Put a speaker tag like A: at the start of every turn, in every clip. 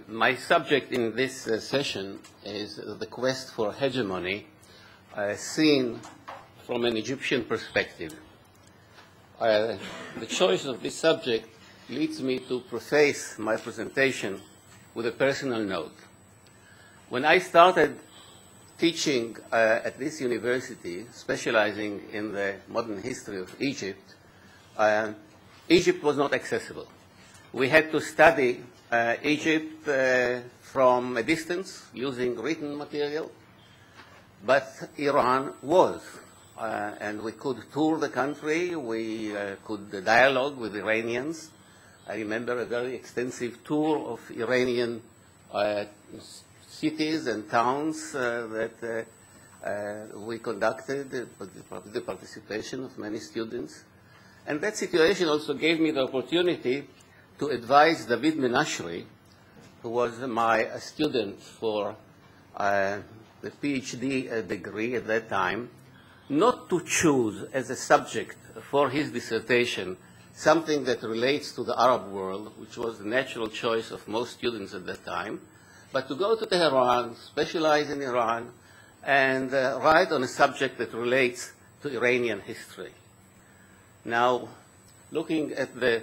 A: My subject in this session is the quest for hegemony seen from an Egyptian perspective. The choice of this subject leads me to preface my presentation with a personal note. When I started teaching at this university, specializing in the modern history of Egypt, Egypt was not accessible. We had to study Egypt from a distance using written material, but Iran was. And we could tour the country, we could dialogue with Iranians. I remember a very extensive tour of Iranian cities and towns that we conducted with the participation of many students. And that situation also gave me the opportunity to advise David Menashri, who was my student for the PhD degree at that time, not to choose as a subject for his dissertation something that relates to the Arab world, which was the natural choice of most students at that time, but to go to Tehran, specialize in Iran, and write on a subject that relates to Iranian history. Now, looking at the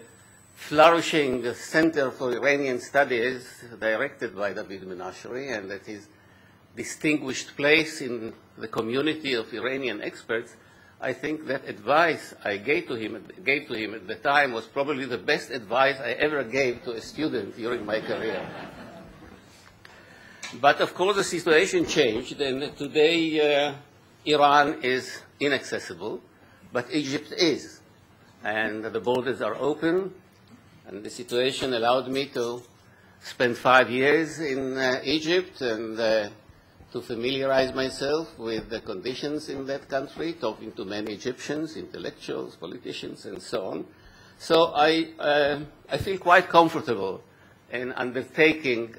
A: flourishing Center for Iranian Studies directed by David Menashri and at his distinguished place in the community of Iranian experts, I think that advice I gave to him at the time was probably the best advice I ever gave to a student during my career. But of course the situation changed, and today Iran is inaccessible, but Egypt is. And the borders are open, and the situation allowed me to spend 5 years in Egypt and to familiarize myself with the conditions in that country, talking to many Egyptians, intellectuals, politicians, and so on. So I feel quite comfortable in undertaking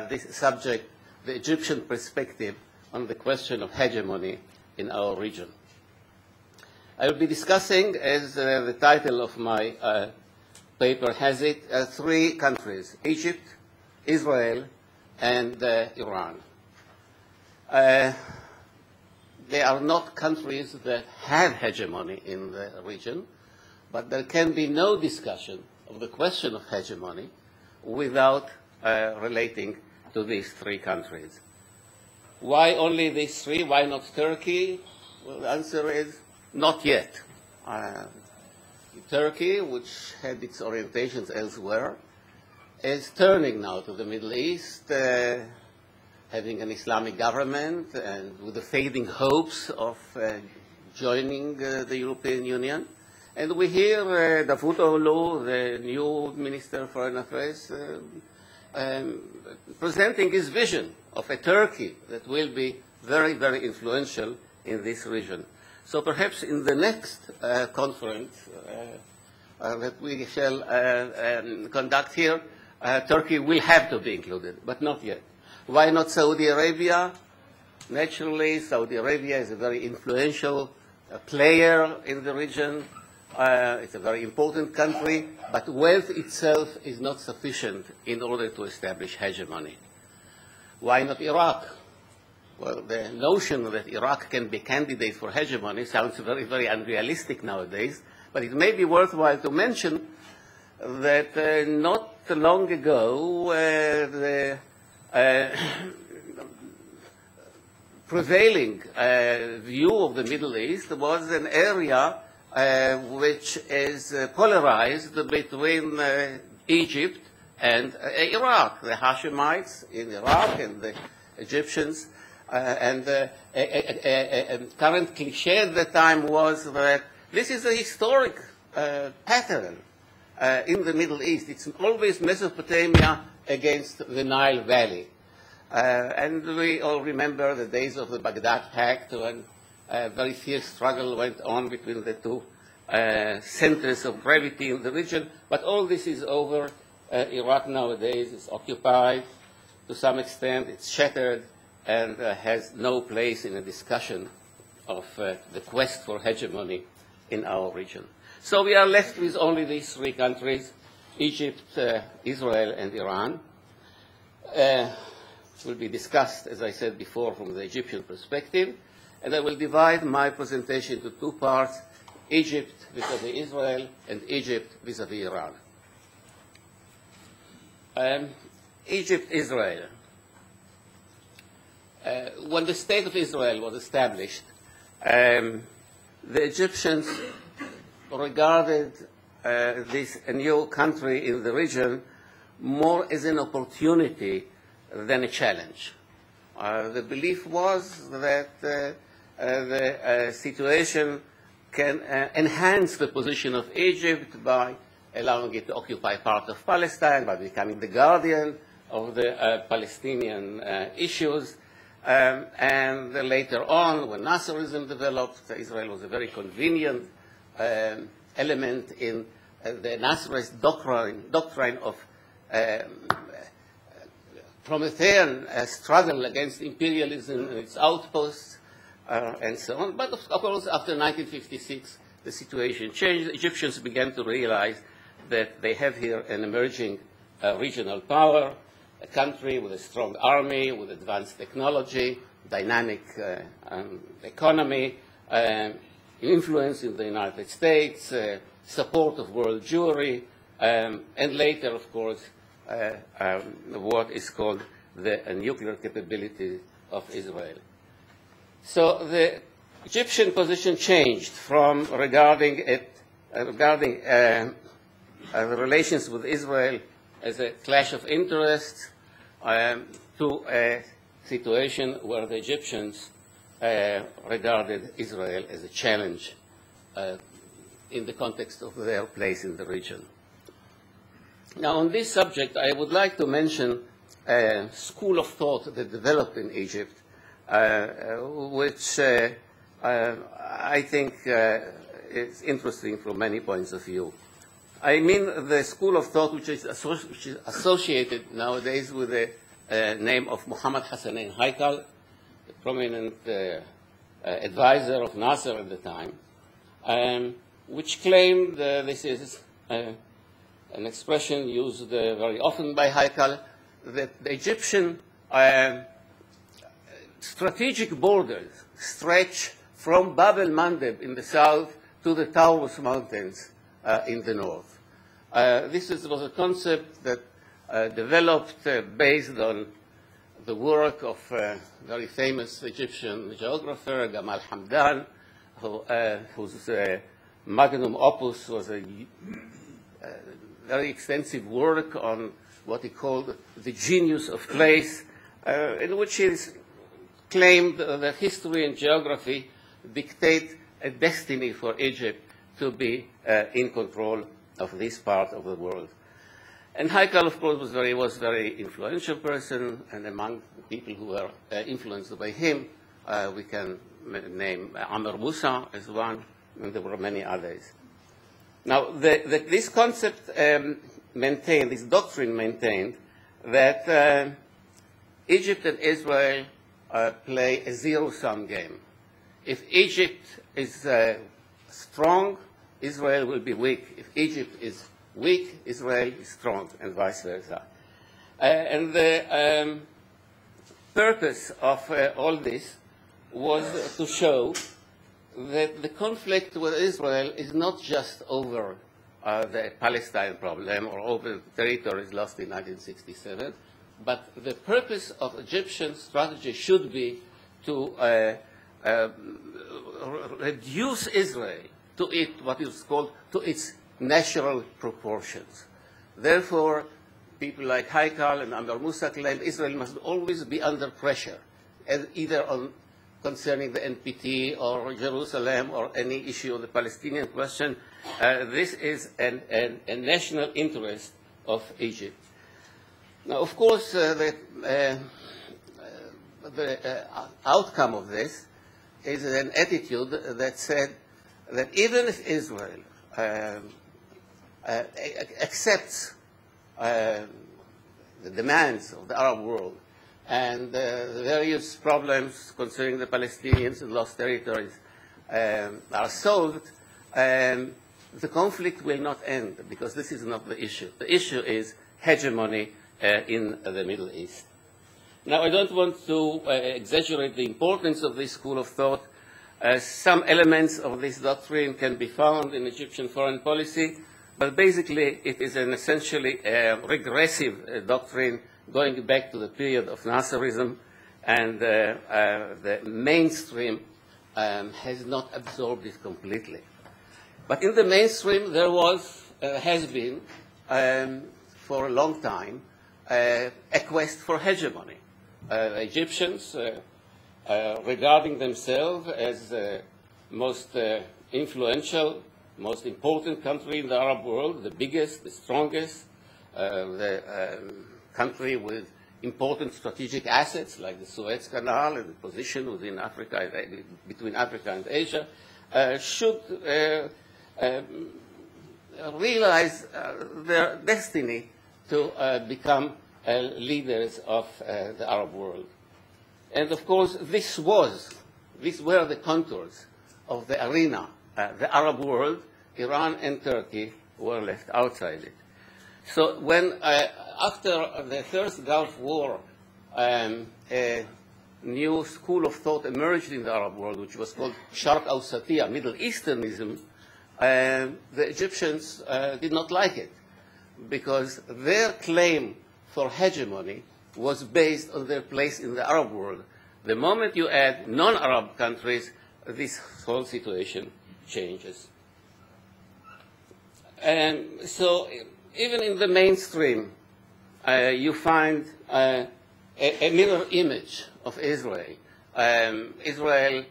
A: this subject, the Egyptian perspective on the question of hegemony in our region. I will be discussing, as the title of my paper has it, 3 countries: Egypt, Israel, and Iran. They are not countries that have hegemony in the region, but there can be no discussion of the question of hegemony without relating to these 3 countries. Why only these 3? Why not Turkey? Well, the answer is not yet. Turkey, which had its orientations elsewhere, is turning now to the Middle East, having an Islamic government and with the fading hopes of joining the European Union. And we hear Davutoglu, the new Minister of Foreign Affairs, presenting his vision of a Turkey that will be very, very influential in this region. So perhaps in the next conference that we shall conduct here, Turkey will have to be included, but not yet. Why not Saudi Arabia? Naturally, Saudi Arabia is a very influential player in the region. It's a very important country, but wealth itself is not sufficient in order to establish hegemony. Why not Iraq? Well, the notion that Iraq can be a candidate for hegemony sounds very, very unrealistic nowadays, but it may be worthwhile to mention that not long ago, the prevailing view of the Middle East was an area which is polarized between Egypt and Iraq, the Hashemites in Iraq and the Egyptians. And a current cliché at the time was that this is a historic pattern in the Middle East. It's always Mesopotamia against the Nile Valley. And we all remember the days of the Baghdad Pact when a very fierce struggle went on between the 2 centers of gravity in the region. But all this is over. Iraq nowadays is occupied to some extent. It's shattered and has no place in a discussion of the quest for hegemony in our region. So we are left with only these 3 countries, Egypt, Israel, and Iran. will be discussed, as I said before, from the Egyptian perspective. And I will divide my presentation into two parts, Egypt vis-à-vis Israel and Egypt vis-à-vis Iran. Egypt-Israel. When the State of Israel was established, the Egyptians regarded this new country in the region more as an opportunity than a challenge. The belief was that the situation can enhance the position of Egypt by allowing it to occupy part of Palestine, by becoming the guardian of the Palestinian issues. And later on, when Nasserism developed, Israel was a very convenient element in the Nasserist doctrine of Promethean struggle against imperialism and its outposts, and so on. But of course, after 1956, the situation changed. The Egyptians began to realize that they have here an emerging regional power, a country with a strong army, with advanced technology, dynamic economy, influence in the United States, support of world Jewry, and later, of course, what is called the nuclear capability of Israel. So the Egyptian position changed from regarding the relations with Israel as a clash of interests to a situation where the Egyptians regarded Israel as a challenge in the context of their place in the region. Now, on this subject, I would like to mention a school of thought that developed in Egypt, which I think is interesting from many points of view. I mean the school of thought which is associated nowadays with the name of Muhammad Hassanein Haikal, a prominent advisor of Nasser at the time, which claimed, this is an expression used very often by Haikal, that the Egyptian strategic borders stretch from Bab el-Mandeb in the south to the Taurus Mountains in the north. This was a concept that developed based on the work of a very famous Egyptian geographer, Gamal Hamdan, whose magnum opus was a very extensive work on what he called the genius of place, in which he claimed that history and geography dictate a destiny for Egypt to be in control of this part of the world. And Haikal, of course, was very influential person, and among the people who were influenced by him, we can name Amr Musa as one, and there were many others. Now, this concept maintained, this doctrine maintained, that Egypt and Israel play a zero-sum game. If Egypt is strong, Israel will be weak. If Egypt is weak, Israel is strong, and vice versa. And the purpose of all this was to show that the conflict with Israel is not just over the Palestine problem or over the territories lost in 1967, but the purpose of Egyptian strategy should be to reduce Israel to what is called to its natural proportions. Therefore, people like Haikal and Amr Musa claim Israel must always be under pressure, either concerning the NPT or Jerusalem or any issue of the Palestinian question. This is a national interest of Egypt. Now, of course, the outcome of this is an attitude that said that even if Israel accepts the demands of the Arab world and the various problems concerning the Palestinians and lost territories are solved, the conflict will not end, because this is not the issue. The issue is hegemony in the Middle East. Now, I don't want to exaggerate the importance of this school of thought. Some elements of this doctrine can be found in Egyptian foreign policy, but basically it is an essentially regressive doctrine going back to the period of Nasserism, and the mainstream has not absorbed it completely. But in the mainstream, there has been, for a long time, a quest for hegemony. Egyptians, regarding themselves as the most influential, most important country in the Arab world, the biggest, the strongest, the country with important strategic assets like the Suez Canal and the position within Africa, between Africa and Asia, should realize their destiny to become leaders of the Arab world. And of course, these were the contours of the arena. The Arab world, Iran and Turkey were left outside it. So when, after the First Gulf War, a new school of thought emerged in the Arab world, which was called Sharq Awsatiyya, Middle Easternism, the Egyptians did not like it, because their claim for hegemony was based on their place in the Arab world. The moment you add non-Arab countries, this whole situation changes. And so even in the mainstream, you find a mirror image of Israel. Israel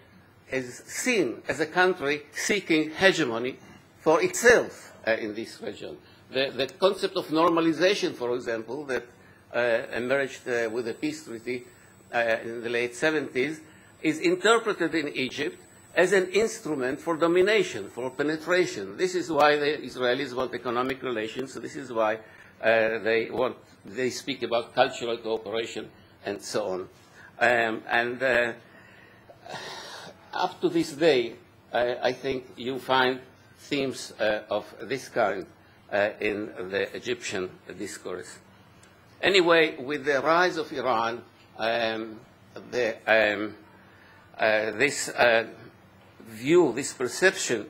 A: is seen as a country seeking hegemony for itself in this region. The concept of normalization, for example, that emerged with the peace treaty in the late 70s, is interpreted in Egypt as an instrument for domination, for penetration. This is why the Israelis want economic relations. This is why they speak about cultural cooperation and so on. Up to this day, I think you find themes of this kind in the Egyptian discourse. Anyway, with the rise of Iran, this view, this perception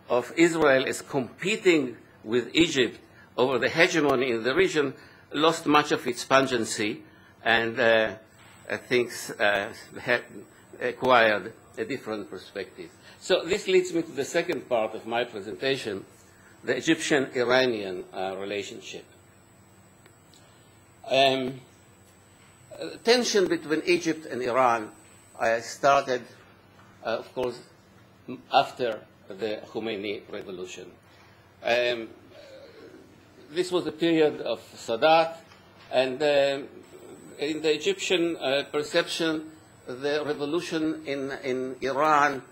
A: of Israel as competing with Egypt over the hegemony in the region lost much of its pungency, and things had acquired a different perspective. So this leads me to the second part of my presentation, the Egyptian-Iranian relationship. Tension between Egypt and Iran started, of course, after the Khomeini revolution. This was a period of Sadat, and in the Egyptian perception, the revolution in Iran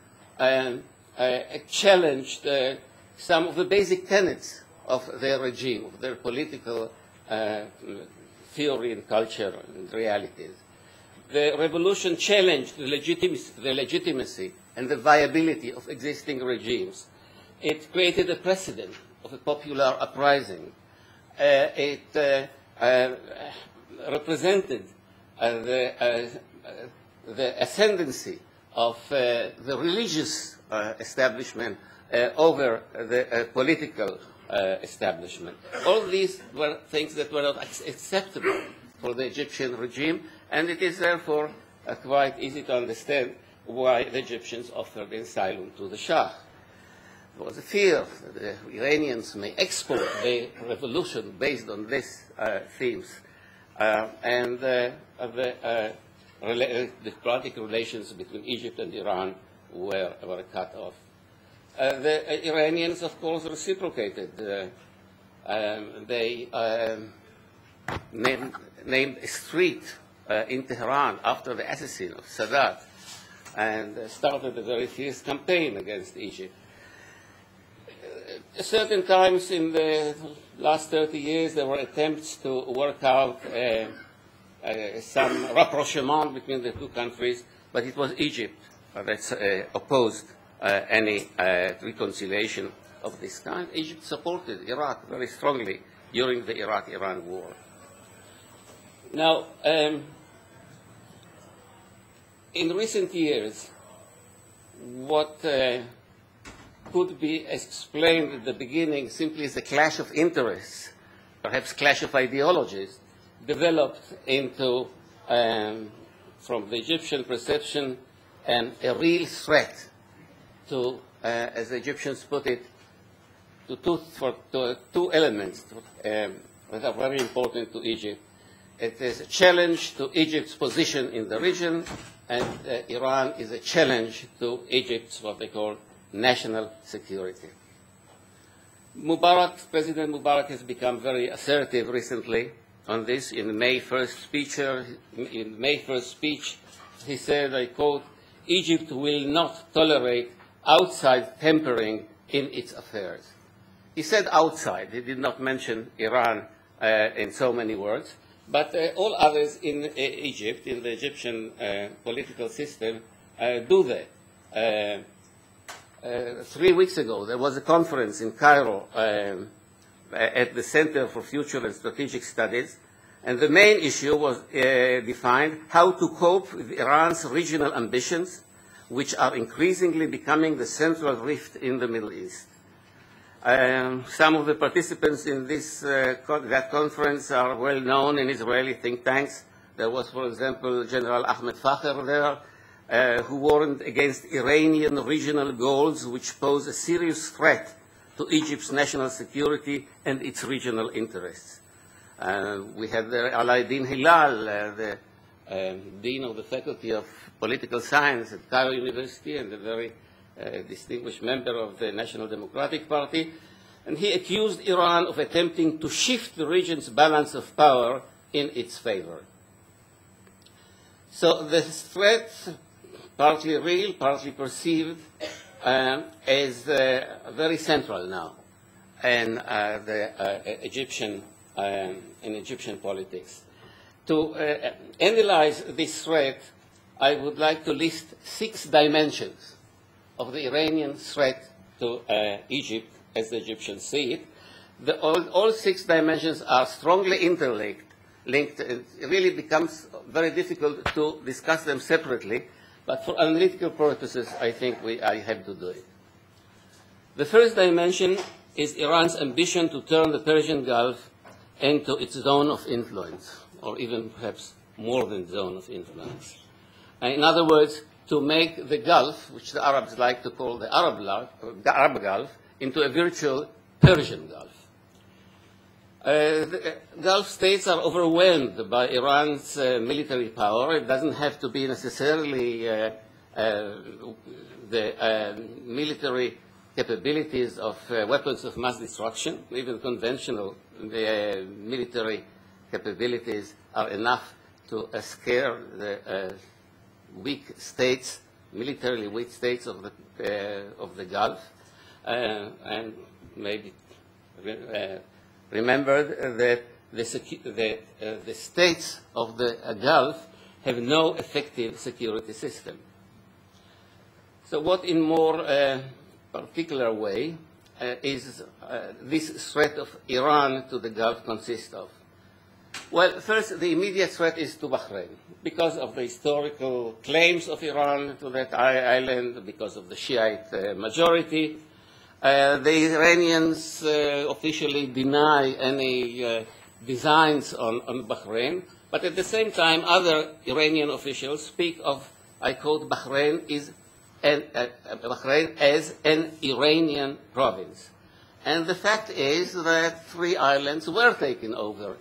A: challenged some of the basic tenets of their regime, of their political theory and culture and realities. The revolution challenged the legitimacy and the viability of existing regimes. It created a precedent of a popular uprising. It represented the ascendancy of the religious establishment over the political establishment. All these were things that were not acceptable for the Egyptian regime, and it is therefore quite easy to understand why the Egyptians offered asylum to the Shah. There was a fear that the Iranians may export the revolution based on these themes, and the diplomatic relations between Egypt and Iran were cut off. The Iranians, of course, reciprocated. They named a street in Tehran after the assassin of Sadat, and started a very fierce campaign against Egypt. At certain times in the last 30 years, there were attempts to work out some rapprochement between the two countries, but it was Egypt that opposed any reconciliation of this kind. Egypt supported Iraq very strongly during the Iraq-Iran war. Now, in recent years, what could be explained at the beginning simply as a clash of interests, perhaps clash of ideologies, developed into, from the Egyptian perception, a real threat to, as the Egyptians put it, to two elements that are very important to Egypt. It is a challenge to Egypt's position in the region, and Iran is a challenge to Egypt's what they call national security. President Mubarak has become very assertive recently on this. In the May 1st speech, he said, I quote, "Egypt will not tolerate outside tampering in its affairs." He said outside. He did not mention Iran in so many words. But all others in Egypt, in the Egyptian political system, do that. 3 weeks ago, there was a conference in Cairo at the Center for Future and Strategic Studies, and the main issue was defined how to cope with Iran's regional ambitions, which are increasingly becoming the central rift in the Middle East. Some of the participants in that conference are well known in Israeli think tanks. There was, for example, General Ahmed Fakhr there, who warned against Iranian regional goals which pose a serious threat to Egypt's national security and its regional interests. We had there Alaeddin Hilal, the Dean of the Faculty of Political Science at Cairo University and a very distinguished member of the National Democratic Party, and he accused Iran of attempting to shift the region's balance of power in its favor. So the threat, partly real, partly perceived, is very central now in the Egyptian politics. To analyze this threat, I would like to list 6 dimensions of the Iranian threat to Egypt, as the Egyptians see it. All 6 dimensions are strongly interlinked. It really becomes very difficult to discuss them separately, but for analytical purposes, I think I have to do it. The first dimension is Iran's ambition to turn the Persian Gulf into its zone of influence, or even perhaps more than zone of influence. In other words, to make the Gulf, which the Arabs like to call the Arab Gulf, into a virtual Persian Gulf. The Gulf states are overwhelmed by Iran's military power. It doesn't have to be necessarily the military capabilities of weapons of mass destruction. Even conventional military capabilities are enough to scare the weak states, militarily weak states of the Gulf, and maybe remembered that the states of the Gulf have no effective security system. So what in more particular way is this threat of Iran to the Gulf consist of? Well, first, the immediate threat is to Bahrain, because of the historical claims of Iran to that island, because of the Shiite majority. The Iranians officially deny any designs on Bahrain, but at the same time, other Iranian officials speak of, I quote, Bahrain as an Iranian province. And the fact is that 3 islands were taken over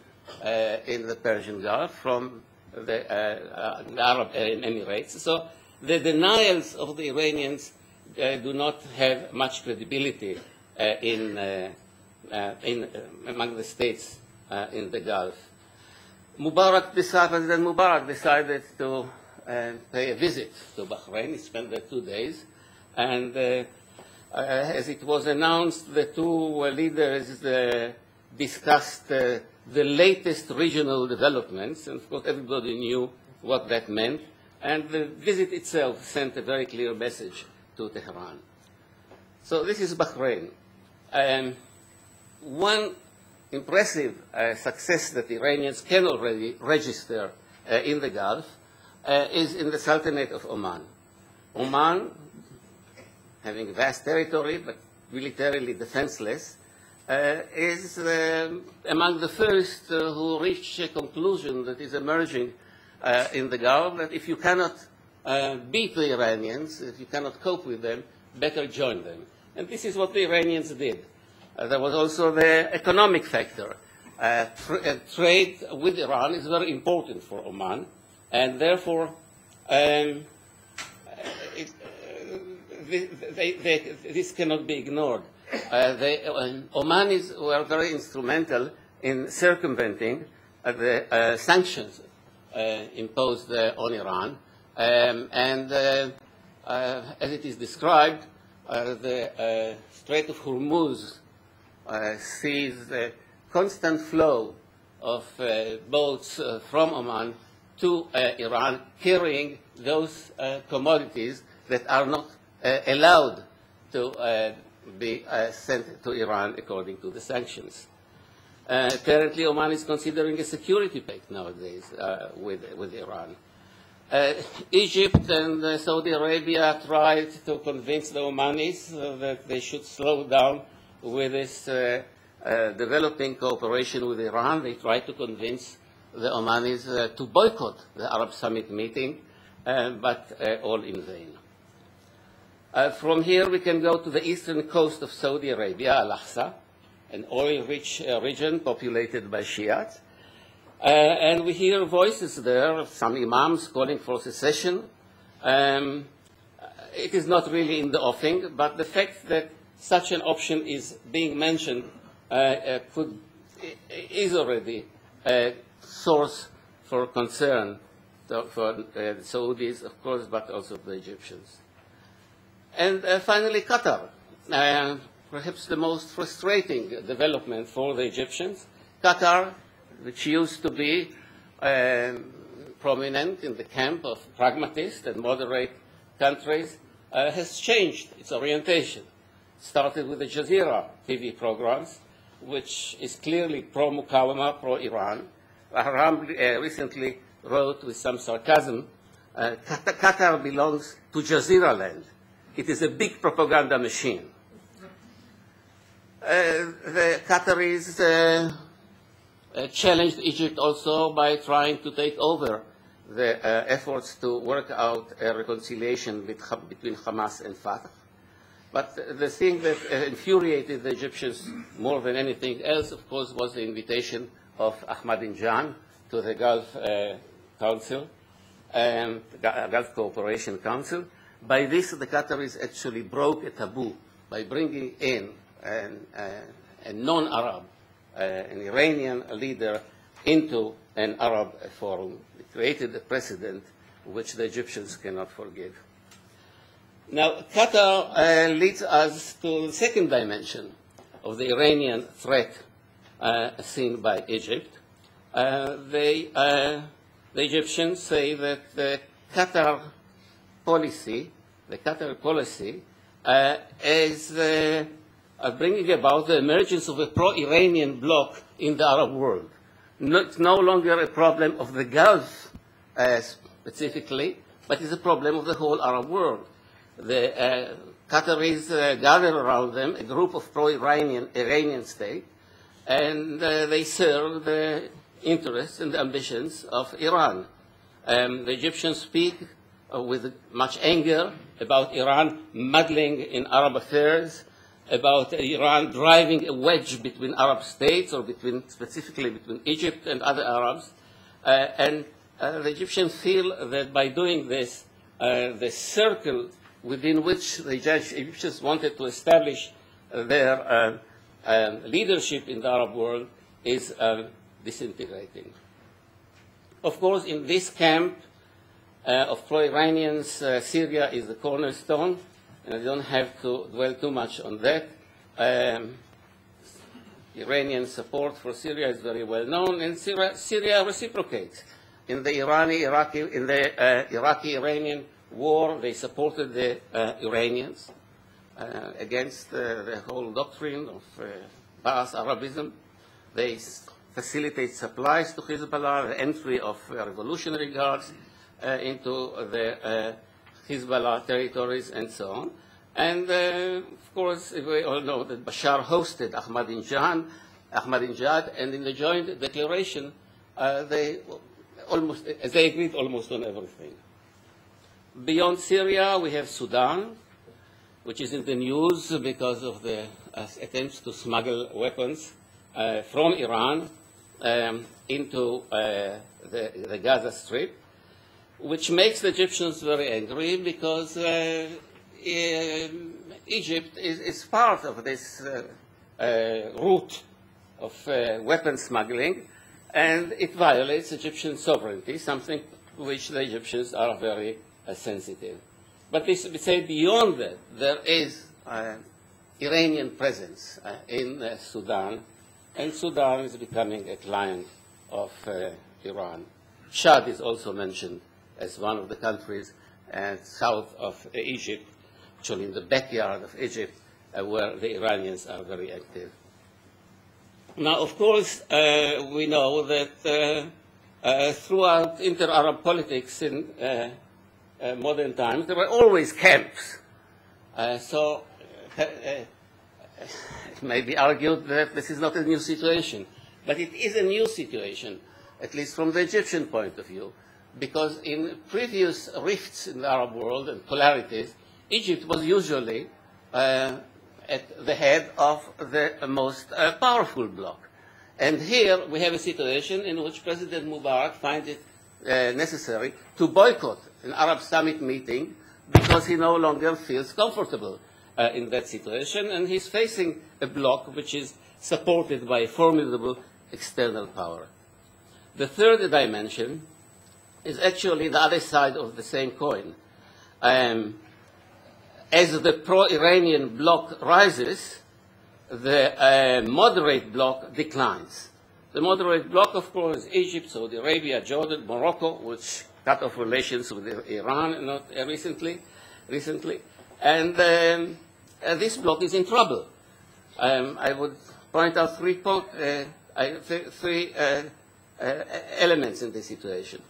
A: in the Persian Gulf from the Arab Emirates. So the denials of the Iranians do not have much credibility among the states in the Gulf. President Mubarak decided to pay a visit to Bahrain. He spent there 2 days. And as it was announced, the 2 leaders discussed the latest regional developments, and of course everybody knew what that meant, and the visit itself sent a very clear message to Tehran. So this is Bahrain. One impressive success that the Iranians can already register in the Gulf is in the Sultanate of Oman. Oman, having vast territory but militarily defenseless, is among the first who reached a conclusion that is emerging in the Gulf, that if you cannot beat the Iranians, if you cannot cope with them, better join them. And this is what the Iranians did. There was also the economic factor. Trade with Iran is very important for Oman, and therefore this cannot be ignored. Omanis were very instrumental in circumventing the sanctions imposed on Iran. As it is described, the Strait of Hormuz sees the constant flow of boats from Oman to Iran, carrying those commodities that are not allowed to be sent to Iran according to the sanctions. Apparently, Oman is considering a security pact nowadays with Iran. Egypt and Saudi Arabia tried to convince the Omanis that they should slow down with this developing cooperation with Iran. They tried to convince the Omanis to boycott the Arab Summit meeting, but all in vain. From here, we can go to the eastern coast of Saudi Arabia, Al-Aqsa, an oil-rich region populated by Shiites. And we hear voices there, some imams calling for secession. It is not really in the offing, but the fact that such an option is being mentioned is already a source for concern for the Saudis, of course, but also the Egyptians. And finally, Qatar, perhaps the most frustrating development for the Egyptians. Qatar, which used to be prominent in the camp of pragmatist and moderate countries, has changed its orientation. Started with the Jazeera TV programs, which is clearly pro-Muqawama, pro-Iran. Bahram recently wrote with some sarcasm, Qatar belongs to Jazeera land. It is a big propaganda machine. The Qataris challenged Egypt also by trying to take over the efforts to work out a reconciliation between Hamas and Fatah. But the thing that infuriated the Egyptians more than anything else, of course, was the invitation of Ahmadinejad to the Gulf Council, Gulf Cooperation Council. By this, the Qataris actually broke a taboo by bringing in a non-Arab, an Iranian leader into an Arab forum. It created a precedent which the Egyptians cannot forgive. Now, Qatar leads us to the second dimension of the Iranian threat seen by Egypt. The Egyptians say that the Qatar policy is bringing about the emergence of a pro-Iranian bloc in the Arab world. It's no longer a problem of the Gulf specifically, but it's a problem of the whole Arab world. The Qataris gather around them a group of pro-Iranian Iranian state, and they serve the interests and ambitions of Iran. The Egyptians speak with much anger about Iran meddling in Arab affairs, about Iran driving a wedge between Arab states, or specifically between Egypt and other Arabs. And the Egyptians feel that by doing this, the circle within which the Egyptians wanted to establish their leadership in the Arab world is disintegrating. Of course, in this camp of pro-Iranians, Syria is the cornerstone, and I don't have to dwell too much on that. Iranian support for Syria is very well known, and Syria reciprocates. In the Iraqi-Iranian war, they supported the Iranians against the whole doctrine of Ba'ath Arabism. They facilitate supplies to Hezbollah, the entry of revolutionary guards into the Hezbollah territories, and so on. And of course, we all know that Bashar hosted Ahmadinejad, and in the joint declaration, they agreed almost on everything. Beyond Syria, we have Sudan, which is in the news because of the attempts to smuggle weapons from Iran into the Gaza Strip, which makes the Egyptians very angry because Egypt is part of this route of weapon smuggling, and it violates Egyptian sovereignty, something which the Egyptians are very sensitive. But we say beyond that, there is Iranian presence in Sudan, and Sudan is becoming a client of Iran. Chad is also mentioned as one of the countries south of Egypt, actually in the backyard of Egypt, where the Iranians are very active. Now, of course, we know that throughout inter-Arab politics in modern times, there were always camps. So it may be argued that this is not a new situation, but it is a new situation, at least from the Egyptian point of view, because in previous rifts in the Arab world and polarities, Egypt was usually at the head of the most powerful bloc. And here we have a situation in which President Mubarak finds it necessary to boycott an Arab summit meeting because he no longer feels comfortable in that situation, and he's facing a bloc which is supported by a formidable external power. The third dimension is actually the other side of the same coin. As the pro-Iranian bloc rises, the moderate bloc declines. The moderate bloc, of course, is Egypt, Saudi Arabia, Jordan, Morocco, which cut off relations with Iran not recently. And this bloc is in trouble. I would point out three elements in this situation.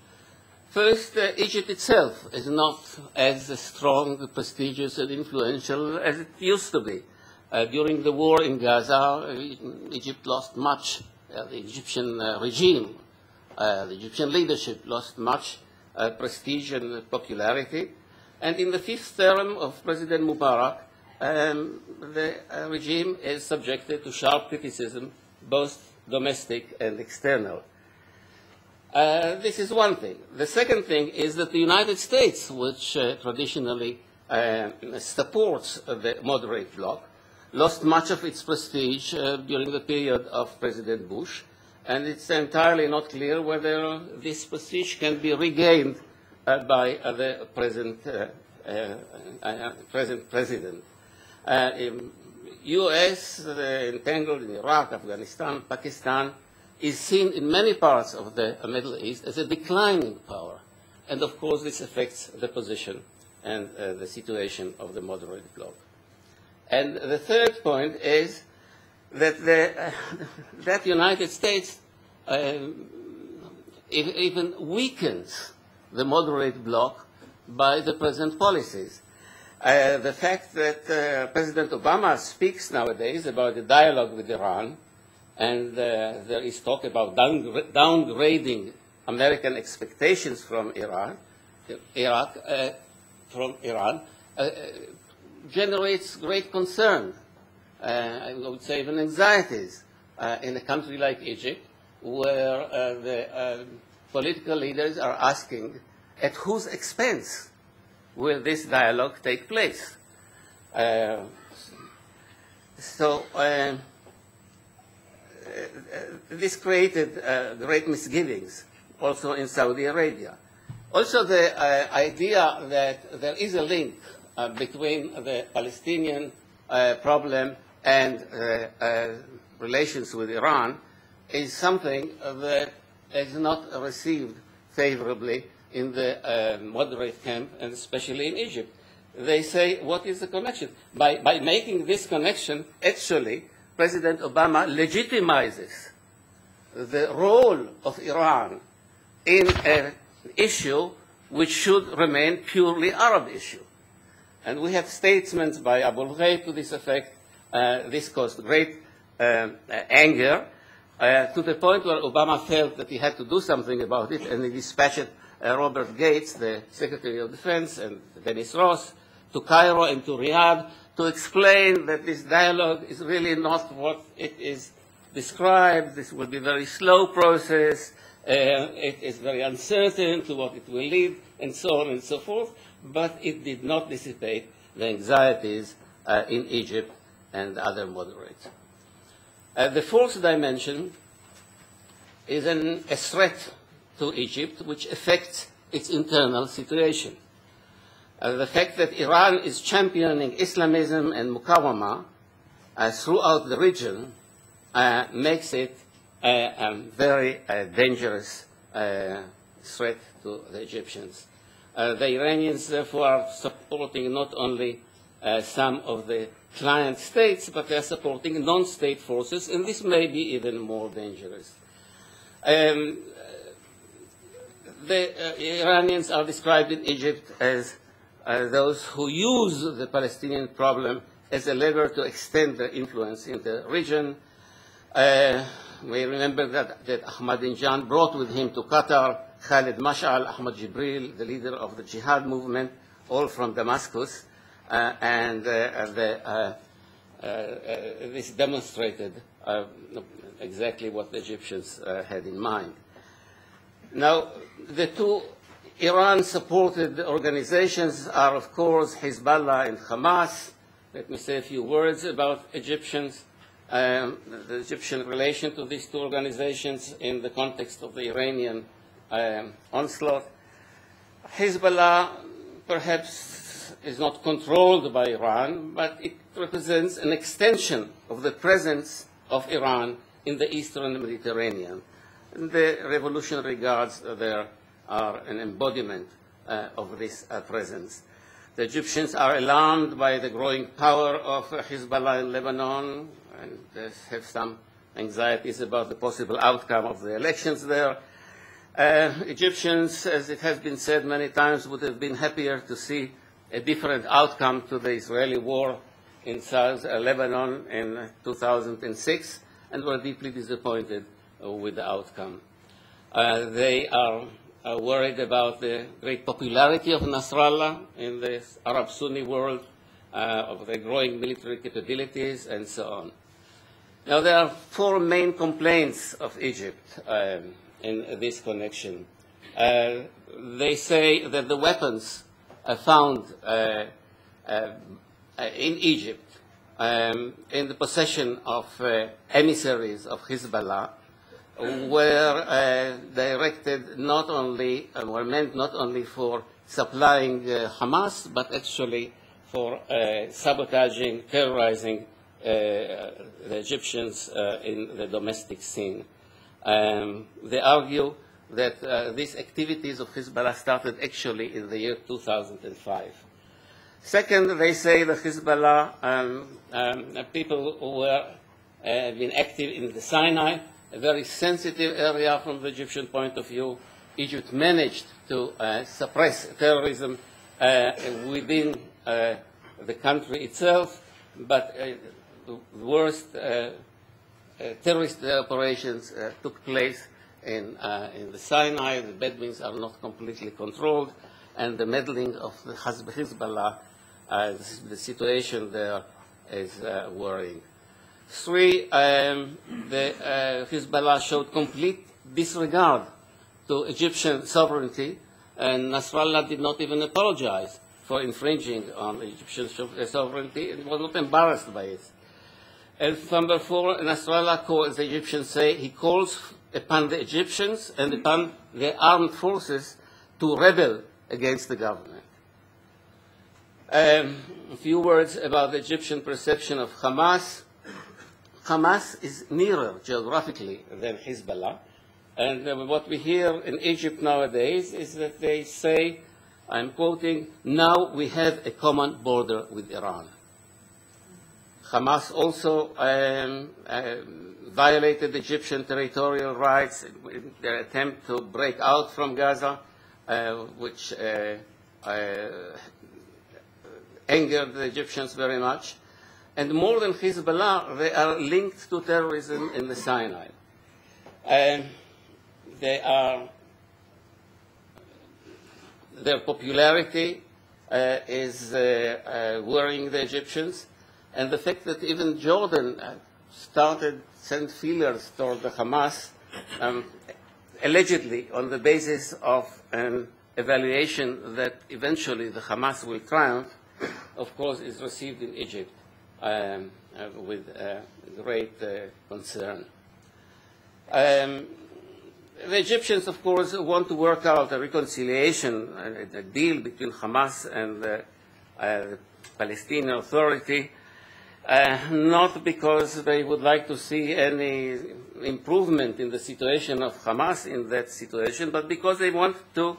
A: First, Egypt itself is not as strong, prestigious, and influential as it used to be. During the war in Gaza, Egypt lost much. The Egyptian regime, the Egyptian leadership lost much prestige and popularity. And in the fifth term of President Mubarak, the regime is subjected to sharp criticism, both domestic and external. This is one thing. The second thing is that the United States, which traditionally supports the moderate bloc, lost much of its prestige during the period of President Bush, and it's entirely not clear whether this prestige can be regained by the present president. U.S., entangled in Iraq, Afghanistan, Pakistan, is seen in many parts of the Middle East as a declining power. And of course, this affects the position and the situation of the moderate bloc. And the third point is that that United States even weakens the moderate bloc by the present policies. The fact that President Obama speaks nowadays about the dialogue with Iran, and there is talk about downgrading American expectations from Iran, generates great concern, I would say even anxieties, in a country like Egypt, where the political leaders are asking at whose expense will this dialogue take place. This created great misgivings also in Saudi Arabia. Also the idea that there is a link between the Palestinian problem and relations with Iran is something that is not received favorably in the moderate camp, and especially in Egypt. They say, what is the connection? By making this connection, actually, President Obama legitimizes the role of Iran in an issue which should remain purely Arab issue. And we have statements by Abu al-Ghayt to this effect. This caused great anger to the point where Obama felt that he had to do something about it, and he dispatched Robert Gates, the Secretary of Defense, and Dennis Ross to Cairo and to Riyadh to explain that this dialogue is really not what it is described. This will be a very slow process. It is very uncertain to what it will lead, and so on and so forth. But it did not dissipate the anxieties in Egypt and other moderates. The fourth dimension is a threat to Egypt which affects its internal situation. The fact that Iran is championing Islamism and Muqawama throughout the region makes it a very dangerous threat to the Egyptians. The Iranians, therefore, are supporting not only some of the client states, but they are supporting non-state forces, and this may be even more dangerous. The Iranians are described in Egypt as those who use the Palestinian problem as a lever to extend their influence in the region. We remember that Ahmadinejad brought with him to Qatar Khalid Mash'al, Ahmad Jibril, the leader of the jihad movement, all from Damascus, and this demonstrated exactly what the Egyptians had in mind. Now, the two Iran-supported organizations are, of course, Hezbollah and Hamas. Let me say a few words about Egyptians. The Egyptian relation to these two organizations in the context of the Iranian onslaught. Hezbollah perhaps is not controlled by Iran, but it represents an extension of the presence of Iran in the eastern Mediterranean. And the Revolutionary Guards there are an embodiment of this presence. The Egyptians are alarmed by the growing power of Hezbollah in Lebanon, and they have some anxieties about the possible outcome of the elections there. Egyptians, as it has been said many times, would have been happier to see a different outcome to the Israeli war in South Lebanon in 2006, and were deeply disappointed with the outcome. They are worried about the great popularity of Nasrallah in the Arab Sunni world, of their growing military capabilities, and so on. Now, there are four main complaints of Egypt in this connection. They say that the weapons found in Egypt in the possession of emissaries of Hezbollah were directed not only, were meant not only for supplying Hamas, but actually for sabotaging, terrorizing the Egyptians in the domestic scene. They argue that these activities of Hezbollah started actually in the year 2005. Second, they say the Hezbollah people who were been active in the Sinai, a very sensitive area from the Egyptian point of view. Egypt managed to suppress terrorism within the country itself, but the worst terrorist operations took place in the Sinai. The Bedouins are not completely controlled, and the meddling of the Hezbollah, the situation there is worrying. Three, the Hezbollah showed complete disregard to Egyptian sovereignty, and Nasrallah did not even apologize for infringing on Egyptian sovereignty and was not embarrassed by it. And number four, Nasrallah calls, the Egyptians say, he calls upon the Egyptians and upon the armed forces to rebel against the government. A few words about the Egyptian perception of Hamas. Hamas is nearer geographically than Hezbollah. And what we hear in Egypt nowadays is that they say, I'm quoting, now we have a common border with Iran. Hamas also violated Egyptian territorial rights in their attempt to break out from Gaza, which angered the Egyptians very much. And more than Hezbollah, they are linked to terrorism in the Sinai. Their popularity is worrying the Egyptians, and the fact that even Jordan started send feelers toward the Hamas, allegedly on the basis of an evaluation that eventually the Hamas will triumph, of course, is received in Egypt with great concern. The Egyptians, of course, want to work out a reconciliation, a deal between Hamas and the Palestinian Authority, not because they would like to see any improvement in the situation of Hamas in that situation, but because they want to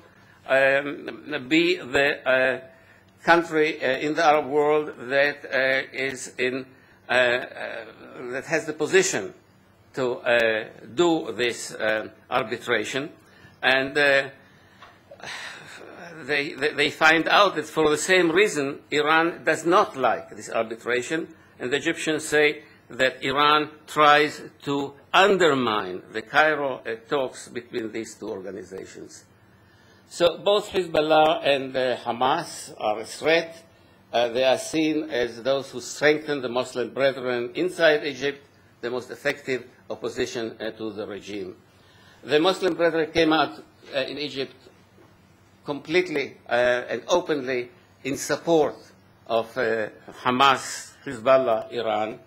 A: be the country in the Arab world that that has the position to do this arbitration, and they find out that for the same reason Iran does not like this arbitration, and the Egyptians say that Iran tries to undermine the Cairo talks between these two organizations. So both Hezbollah and Hamas are a threat. They are seen as those who strengthen the Muslim Brethren inside Egypt, the most effective opposition to the regime. The Muslim Brethren came out in Egypt completely and openly in support of Hamas, Hezbollah, Iran,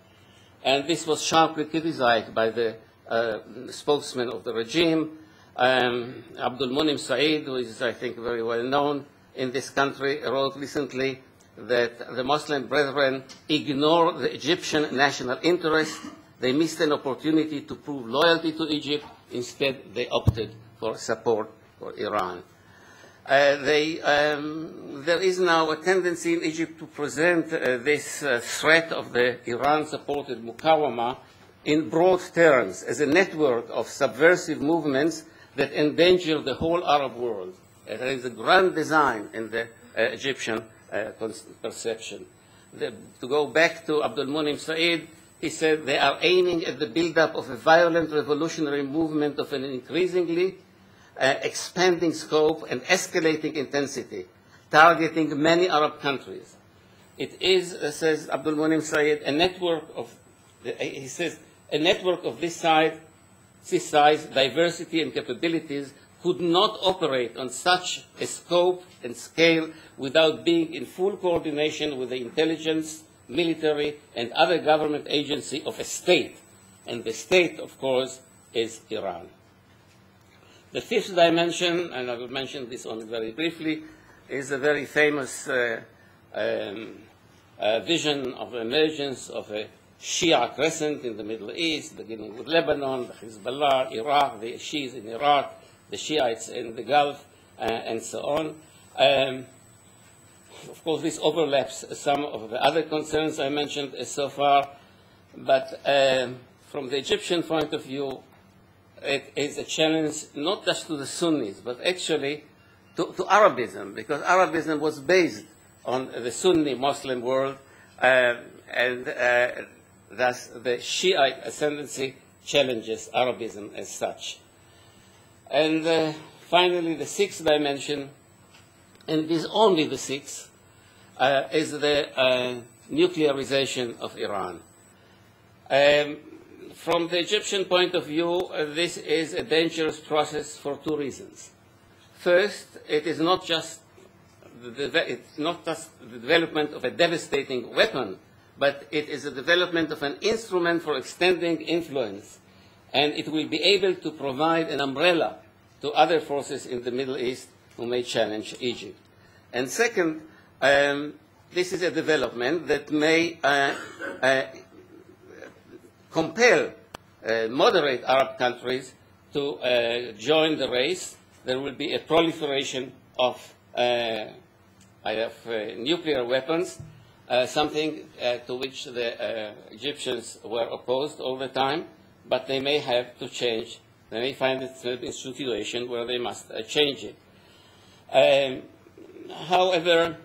A: and this was sharply criticized by the spokesman of the regime, Abdul Munim Saeed, who is, I think, very well known in this country, wrote recently that the Muslim Brethren ignore the Egyptian national interest. They missed an opportunity to prove loyalty to Egypt. Instead, they opted for support for Iran. There is now a tendency in Egypt to present this threat of the Iran-supported Muqawama in broad terms as a network of subversive movements that endanger the whole Arab world. There is a grand design in the Egyptian perception. To go back to Abdul Munim Saeed, he said they are aiming at the build-up of a violent revolutionary movement of an increasingly expanding scope and escalating intensity, targeting many Arab countries. It is, says Abdul Munim Saeed, a network of, he says, a network of this size, diversity, and capabilities could not operate on such a scope and scale without being in full coordination with the intelligence, military, and other government agency of a state. And the state, of course, is Iran. The fifth dimension, and I will mention this only very briefly, is a very famous vision of emergence of a Shia Crescent in the Middle East, beginning with Lebanon, the Hezbollah, Iraq, the Shias in Iraq, the Shiites in the Gulf, and so on. Of course, this overlaps some of the other concerns I mentioned so far, but from the Egyptian point of view, it is a challenge not just to the Sunnis, but actually to Arabism, because Arabism was based on the Sunni Muslim world, and thus the Shiite ascendancy challenges Arabism as such. And finally, the sixth dimension, and it is only the sixth, is the nuclearization of Iran. From the Egyptian point of view, this is a dangerous process for two reasons. First, it is not just the development of a devastating weapon, but it is the development of an instrument for extending influence, and it will be able to provide an umbrella to other forces in the Middle East who may challenge Egypt. And second, this is a development that may compel moderate Arab countries to join the race. There will be a proliferation of nuclear weapons, something to which the Egyptians were opposed all the time, but they may have to change. They may find themselves in a situation where they must change it. However,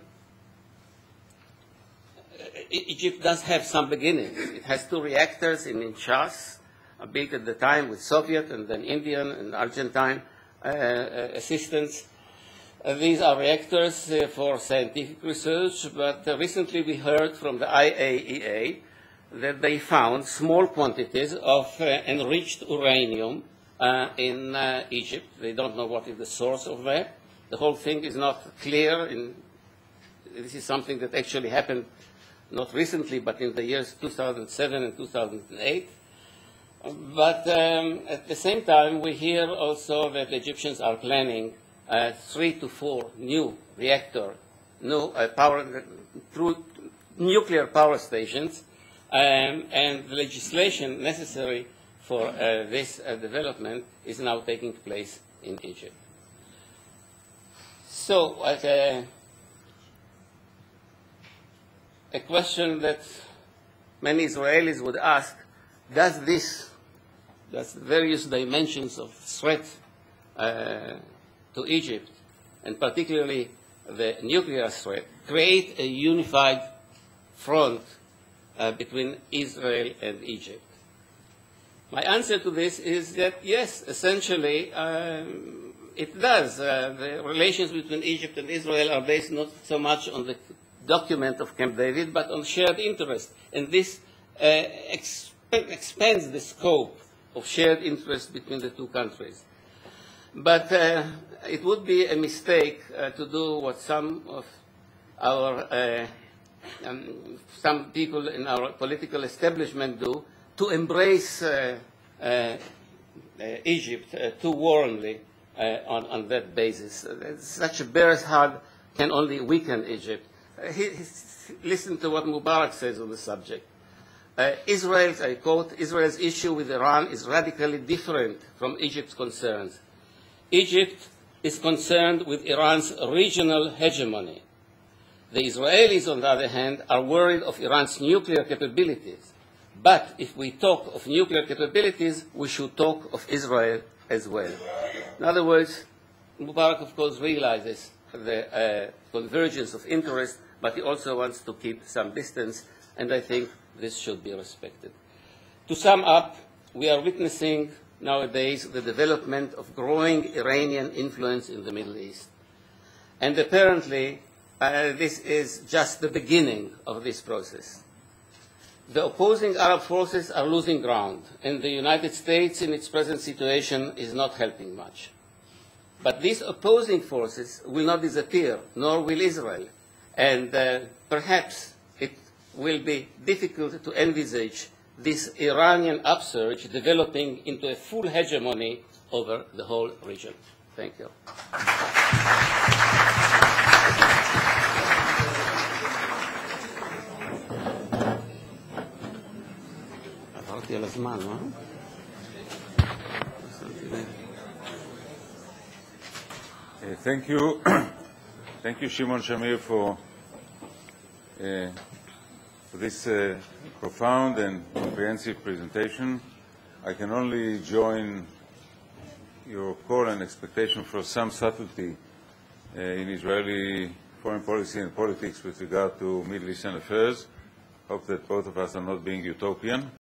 A: Egypt does have some beginnings. It has 2 reactors in Inchas, built at the time with Soviet and then Indian and Argentine assistance. These are reactors for scientific research, but recently we heard from the IAEA that they found small quantities of enriched uranium in Egypt. They don't know what is the source of that. The whole thing is not clear. This is something that actually happened not recently, but in the years 2007 and 2008. But at the same time, we hear also that the Egyptians are planning 3 to 4 new nuclear power stations, and the legislation necessary for this development is now taking place in Egypt. So, a question that many Israelis would ask, does the various dimensions of threat to Egypt, and particularly the nuclear threat, create a unified front between Israel and Egypt? My answer to this is that yes, essentially it does. The relations between Egypt and Israel are based not so much on the document of Camp David, but on shared interest. And this expands the scope of shared interest between the 2 countries. But it would be a mistake to do what some of our some people in our political establishment do, to embrace Egypt too warmly on that basis. Such a bear's hug can only weaken Egypt. Listen to what Mubarak says on the subject. Israel's, I quote, Israel's issue with Iran is radically different from Egypt's concerns. Egypt is concerned with Iran's regional hegemony. The Israelis, on the other hand, are worried of Iran's nuclear capabilities. But if we talk of nuclear capabilities, we should talk of Israel as well. In other words, Mubarak, of course, realizes the convergence of interest, but he also wants to keep some distance, and I think this should be respected. To sum up, we are witnessing nowadays the development of growing Iranian influence in the Middle East. And apparently, this is just the beginning of this process. The opposing Arab forces are losing ground, and the United States in its present situation is not helping much. But these opposing forces will not disappear, nor will Israel. And perhaps it will be difficult to envisage this Iranian upsurge developing into a full hegemony over the whole region. Thank you. עברתי על הזמן, לא?
B: Thank you. Thank you, Shimon Shamir, for this profound and comprehensive presentation. I can only join your call and expectation for some subtlety in Israeli foreign policy and politics with regard to Middle Eastern affairs. Hope that both of us are not being utopian.